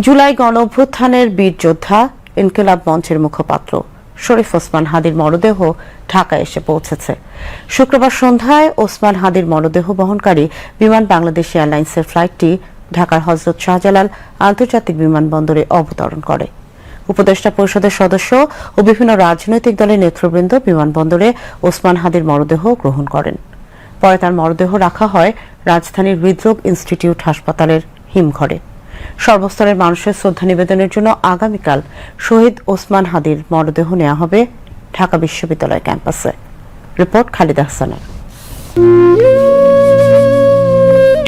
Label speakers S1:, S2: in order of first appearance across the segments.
S1: জুলাই গণঅভ্যুত্থানের বীর যোদ্ধা ইনকিলাব মঞ্চের মুখপাত্র শরীফ ওসমান হাদির মরদেহ ঢাকায় এসে পৌঁছেছে। শুক্রবার সন্ধ্যায় ওসমান হাদির মরদেহ বহনকারী বিমান বাংলাদেশ এয়ারলাইন্সের ফ্লাইটটি ঢাকার হযরত শাহজালাল আন্তর্জাতিক বিমানবন্দরে অবতরণ করে। উপদেষ্টা পরিষদের সদস্য ও বিভিন্ন রাজনৈতিক দলের নেতৃবৃন্দ বিমানবন্দরে ওসমান হাদির মরদেহ গ্রহণ করেন। পরে তার মরদেহ রাখা হয় রাজধানীর হৃদরোগ ইনস্টিটিউট হাসপাতালের হিমঘরে। সর্বস্তরের মানুষের শ্রদ্ধা নিবেদনের জন্য আগামীকাল শহীদ ওসমান হাদির মরদেহ নেওয়া হবে ঢাকা বিশ্ববিদ্যালয় ক্যাম্পাসে। রিপোর্ট খালিদা হাসানের।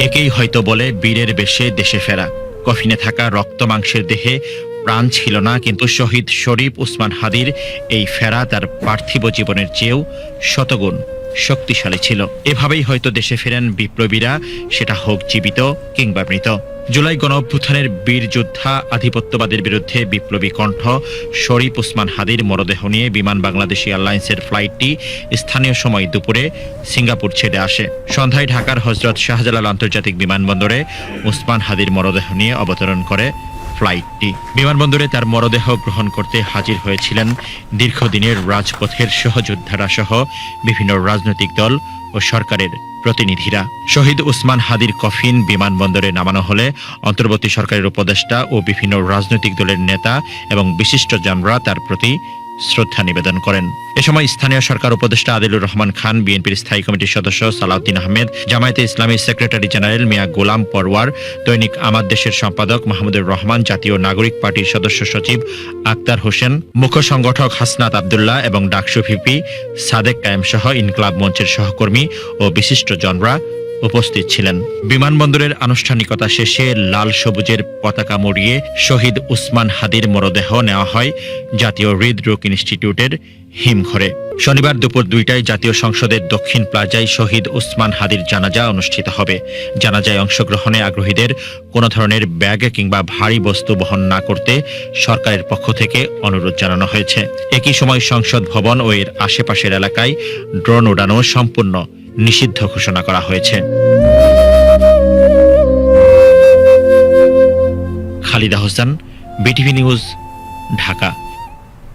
S2: একেই হয়তো বলে বীরের বেশে দেশে ফেরা। কফিনে থাকা রক্ত মাংসের দেহে প্রাণ ছিল না, কিন্তু শহীদ শরীফ ওসমান হাদির এই ফেরা তার পার্থিব জীবনের চেয়েও শতগুণ শক্তিশালী ছিল। এভাবেই হয়তো দেশে ফেরেন বিপ্লবীরা, সেটা হোক জীবিত কিংবা মৃত। জুলাই গণঅভ্যুত্থানের বীর যোদ্ধা, আধিপত্যবাদের বিরুদ্ধে বিপ্লবী কণ্ঠ শরীফ ওসমান হাদির মরদেহ নিয়ে বিমান বাংলাদেশ এয়ারলাইন্সের ফ্লাইটটি স্থানীয় সময় দুপুরে সিঙ্গাপুর ছেড়ে আসে। সন্ধ্যায় ঢাকার হযরত শাহজালাল আন্তর্জাতিক বিমানবন্দরে ওসমান হাদির মরদেহ নিয়ে অবতরণ করে ফ্লাইটটি। বিমানবন্দরে তার মরদেহ গ্রহণ করতে হাজির হয়েছিলেন দীর্ঘদিনের রাজপথের সহযোদ্ধারা সহ বিভিন্ন রাজনৈতিক দল ও সরকারের প্রতিনিধিরা। শহীদ ওসমান হাদির কফিন বিমানবন্দরে নামানো হলে অন্তর্বর্তী সরকারের উপদেষ্টা ও বিভিন্ন রাজনৈতিক দলের নেতা এবং বিশিষ্টজনরা তার প্রতি শ্রদ্ধা নিবেদন করেন। এ সময় স্থানীয় সরকার উপদেষ্টা আদিলুর রহমান খান, বিএনপির স্থায়ী কমিটির সদস্য সালাউদ্দিন আহমেদ, জামায়াতে ইসলামী সেক্রেটারি জেনারেল মিয়া গোলাম পরওয়ার, দৈনিক আমার দেশের সম্পাদক মাহমুদুর রহমান, জাতীয় নাগরিক পার্টির সদস্য সচিব আক্তার হোসেন, মুখ্য সংগঠক হাসনাত আবদুল্লাহ এবং ডাকসু ভিপি সাদেক কায়েম সহ ইনকিলাব মঞ্চের সহকর্মী ও বিশিষ্টজনরা উপস্থিত ছিলেন। বিমানবন্দরের আনুষ্ঠানিকতা শেষে লাল সবুজের পতাকা মুড়িয়ে শহীদ ওসমান হাদির মরদেহ নেওয়া হয় জাতীয় হৃদরোগ ইনস্টিটিউটের হিমঘরে। শনিবার দুপুর 2টায় জাতীয় সংসদের দক্ষিণ প্লাজায় শহীদ ওসমান হাদির জানাজা অনুষ্ঠিত হবে। জানাজায় অংশগ্রহণে আগ্রহীদের কোনো ধরনের ব্যাগ কিংবা ভারী বস্তু বহন না করতে সরকারের পক্ষ থেকে অনুরোধ জানানো হয়েছে। একই সময় সংসদ ভবন ও এর আশেপাশের এলাকায় ড্রোন উড়ানো সম্পূর্ণ নিষিদ্ধ ঘোষণা করা হয়েছে। Khalida Hossain, BTV news, Dhaka.